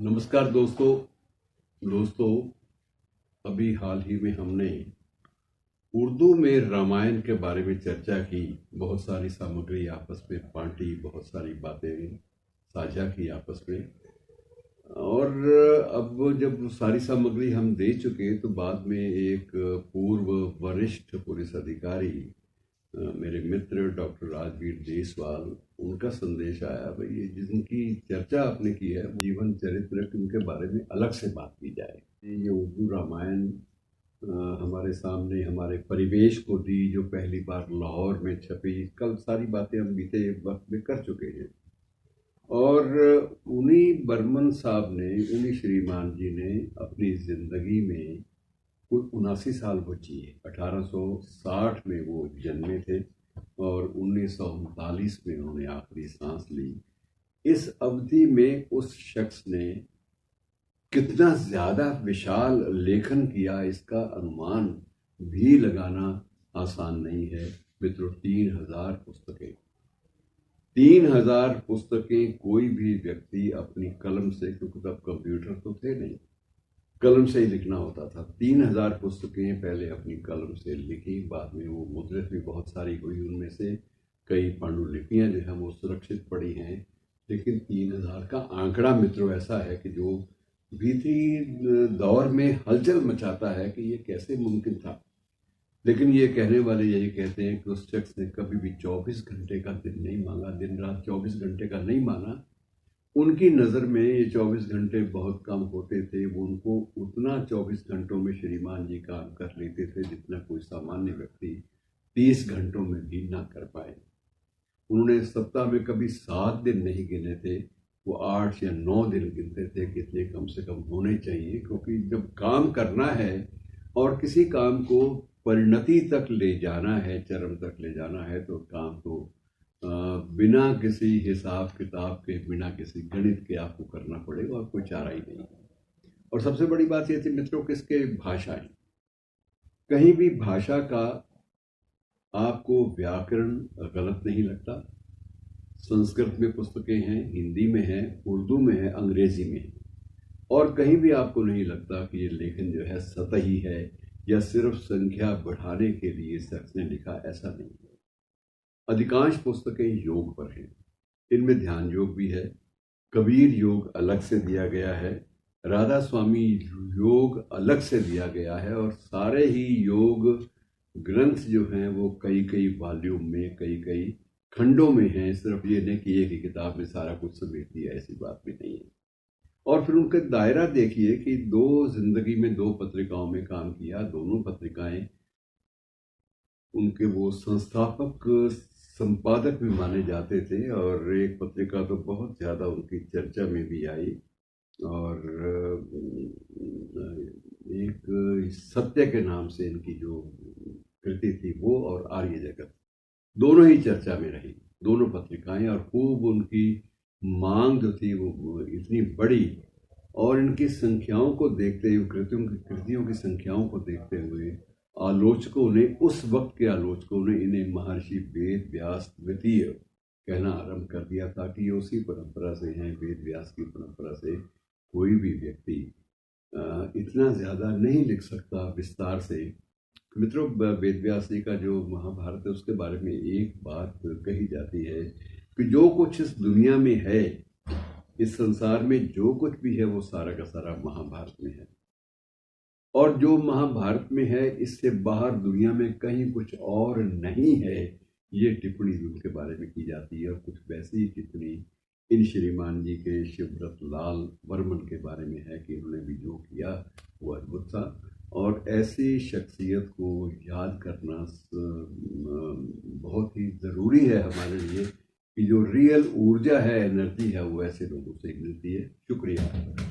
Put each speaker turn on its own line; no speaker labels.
नमस्कार दोस्तों अभी हाल ही में हमने उर्दू में रामायण के बारे में चर्चा की। बहुत सारी सामग्री आपस में बांटी, बहुत सारी बातें साझा की आपस में। और अब जब सारी सामग्री हम दे चुके तो बाद में एक पूर्व वरिष्ठ पुलिस अधिकारी, मेरे मित्र डॉक्टर राजवीर देसवाल, उनका संदेश आया, भाई ये जिनकी चर्चा आपने की है जीवन चरित्र, उनके बारे में अलग से बात की जाए। ये उर्दू रामायण हमारे सामने हमारे परिवेश को दी, जो पहली बार लाहौर में छपी। कल सारी बातें हम बीते वक्त में कर चुके हैं। और उन्हीं बर्मन साहब ने, उन्हीं श्रीमान जी ने अपनी जिंदगी में कुल 79 साल वो जिए। 1860 में वो जन्मे थे और 1939 में उन्होंने आखिरी सांस ली। इस अवधि में उस शख्स ने कितना ज्यादा विशाल लेखन किया, इसका अनुमान भी लगाना आसान नहीं है। मित्रों, 3000 पुस्तकें, 3000 पुस्तकें कोई भी व्यक्ति अपनी कलम से, क्योंकि तब कंप्यूटर तो थे नहीं, कलम से ही लिखना होता था। 3000 पुस्तकें पहले अपनी कलम से लिखी, बाद में वो मुद्रित भी बहुत सारी हुई। उनमें से कई पांडुलिपियां जो हैं वो सुरक्षित पड़ी हैं। लेकिन 3000 का आंकड़ा मित्रों ऐसा है कि जो भीतरी दौर में हलचल मचाता है कि ये कैसे मुमकिन था। लेकिन ये कहने वाले यही कहते हैं कि उस शख्स ने कभी भी 24 घंटे का दिन नहीं मांगा, दिन रात 24 घंटे का नहीं माना। उनकी नज़र में ये 24 घंटे बहुत कम होते थे। वो उनको उतना 24 घंटों में श्रीमान जी काम कर लेते थे जितना कोई सामान्य व्यक्ति 30 घंटों में भी ना कर पाए। उन्होंने सप्ताह में कभी 7 दिन नहीं गिने थे, वो 8 या 9 दिन गिनते थे, कितने कम से कम होने चाहिए। क्योंकि जब काम करना है और किसी काम को परिणति तक ले जाना है, चरम तक ले जाना है, तो काम तो बिना किसी हिसाब किताब के, बिना किसी गणित के आपको करना पड़ेगा और कोई चारा ही नहीं। और सबसे बड़ी बात यह थी मित्रों, किसके भाषाएं, कहीं भी भाषा का आपको व्याकरण गलत नहीं लगता। संस्कृत में पुस्तकें हैं, हिंदी में है, उर्दू में है, अंग्रेजी में है, और कहीं भी आपको नहीं लगता कि ये लेखन जो है सतही है या सिर्फ संख्या बढ़ाने के लिए शख्स ने लिखा, ऐसा नहीं है। अधिकांश पुस्तकें योग पर हैं। इनमें ध्यान योग भी है, कबीर योग अलग से दिया गया है, राधा स्वामी योग अलग से दिया गया है, और सारे ही योग ग्रंथ जो हैं वो कई कई वॉल्यूम में, कई कई खंडों में हैं। सिर्फ ये नहीं कि एक ही किताब में सारा कुछ समेट दिया, ऐसी बात भी नहीं है। और फिर उनका दायरा देखिए कि जिंदगी में 2 पत्रिकाओं में काम किया। दोनों पत्रिकाएं उनके वो संस्थापक संपादक भी माने जाते थे, और एक पत्रिका तो बहुत ज़्यादा उनकी चर्चा में भी आई, और एक सत्य के नाम से इनकी जो कृति थी वो, और आर्य जगत, दोनों ही चर्चा में रही, दोनों पत्रिकाएं। और खूब उनकी मांग जो थी वो इतनी बड़ी, और इनकी संख्याओं को देखते हुए, कृतियों की संख्याओं को देखते हुए आलोचकों ने, उस वक्त के आलोचकों ने इन्हें महर्षि वेद व्यास द्वितीय कहना आरंभ कर दिया था कि ये उसी परंपरा से हैं, वेद व्यास की परंपरा से। कोई भी व्यक्ति इतना ज़्यादा नहीं लिख सकता विस्तार से। मित्रों, वेद व्यास जी का जो महाभारत है उसके बारे में एक बात कही जाती है कि जो कुछ इस दुनिया में है, इस संसार में जो कुछ भी है, वो सारा का सारा महाभारत में है। और जो महाभारत में है, इससे बाहर दुनिया में कहीं कुछ और नहीं है। ये टिप्पणी भी उनके बारे में की जाती है। और कुछ वैसी ही टिप्पणी इन श्रीमान जी के शिवव्रत लाल वर्मन के बारे में है कि इन्होंने भी जो किया वो अद्भुत था। और ऐसी शख्सियत को याद करना बहुत ही ज़रूरी है हमारे लिए कि जो रियल ऊर्जा है, एनर्जी है, वो ऐसे लोगों से मिलती है। शुक्रिया।